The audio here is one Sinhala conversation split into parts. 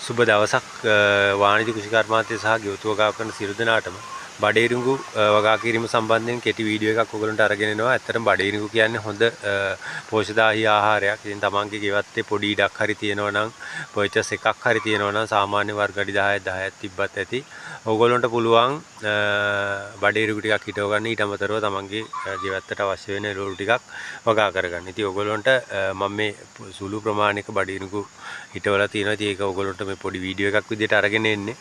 සුබ දවසක් වාණිජ කෘෂිකර්මාන්තය සහ ගෙවතු වගාව කරන සියලු දෙනාටම බඩේරිඟු වගා කිරීම සම්බන්ධයෙන් කෙටි වීඩියෝ එකක් ඔයගලන්ට අරගෙන එනවා. ඇත්තටම බඩේරිඟු කියන්නේ හොඳ පෝෂ්‍යදායී ආහාරයක්. ඉතින් තමන්ගේ ගෙවත්තේ පොඩි ඉඩක් හරි තියෙනවා නම් පර්චස් එකක් හරි තියෙනවා නම් සාමාන්‍ය වර්ග අඩි 10ක් තිබ්බත් ඇති. ඔයගලන්ට පුළුවන් බඩේරිඟු ටිකක් හිටව ගන්න. ඊට අමතරව තමන්ගේ ගෙවත්තට අවශ්‍ය වෙන එළවලු ටිකක් වගා කරගන්න. ඉතින් ඔයගලන්ට මම මේ සුළු ප්‍රමාණයක බඩේරිඟු හිටවලා තියෙනවා. ඉතින් ඒක ඔයගලන්ට මේ පොඩි වීඩියෝ එකක් විදිහට අරගෙන එන්නේ.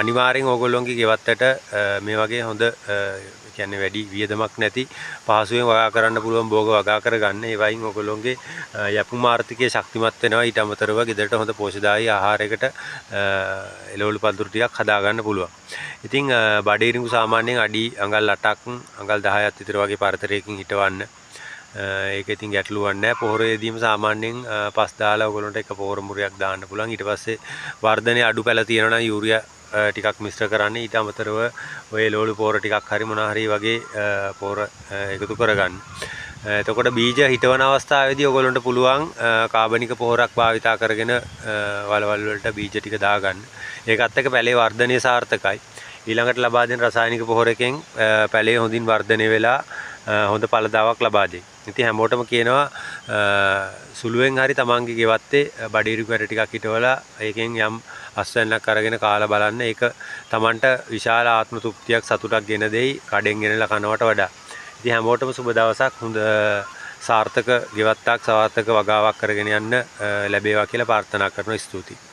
අනිවාර්යෙන් ඕගොල්ලෝගේ ගෙවත්තට මේ වගේ හොඳ කියන්නේ වැඩි වියදමක් නැති පහසුවෙන් වගා කරන්න පුළුවන් භෝග වගා කරගන්න. ඒ වයින් ඕගොල්ලෝගේ යපුම් ආර්ථිකය ශක්තිමත් වෙනවා. ඊට අමතරව ගෙදරට හොඳ පෝෂ්‍යදායී ආහාරයකට එළවලු පඳුරු ටිකක් හදාගන්න පුළුවන්. ඉතින් බඩේරිඟු සාමාන්‍යයෙන් අඩි අඟල් 8ක් අඟල් 10ක් විතර වගේ පරතරයකින් හිටවන්න. ඒක ඉතින් ගැටලුවක් නැහැ. පොහොරේදීම සාමාන්‍යයෙන් පස් දාලා ඔයගොල්ලන්ට එක පොහොර මුරයක් දාන්න පුළුවන්. ඊට පස්සේ වර්ධනයේ අඩු පැල තියෙනවා නම් යූරියා ටිකක් මිශ්‍ර කරන්න. ඊට අමතරව ඔය එළවලු පොහොර ටිකක් හරි මොනවා හරි වගේ පොහොර එකතු කරගන්න. එතකොට බීජ හිටවන අවස්ථාවේදී ඔයගොල්ලන්ට පුළුවන් කාබනික පොහොරක් භාවිතා කරගෙන වලවල් වලට බීජ ටික දාගන්න. ඒකත් එක්ක පැලේ වර්ධනය සාර්ථකයි. ඊළඟට ලබා දෙන රසායනික පොහොරකින් පැලේ හොඳින් වර්ධනය වෙලා හොඳ ඵලදාවක් ලබා දෙයි. ඉතින් හැමෝටම කියනවා සුළුවෙන් හරි තමන්ගේ ගෙවත්තේ බඩේරිඟු වැඩ ටිකක් හිටවලා ඒකෙන් යම් අස්වැන්නක් අරගෙන කාලා බලන්න. ඒක තමන්ට විශාල ආත්ම තෘප්තියක් සතුටක් ගෙන දෙයි කඩෙන් ගෙනලා කනවට වඩා. ඉතින් හැමෝටම සුබ දවසක්. හොඳ සාර්ථක ගෙවත්තක් සාර්ථක වගාවක් කරගෙන යන්න ලැබේවා කියලා ප්‍රාර්ථනා කරනවා. ස්තුතියි.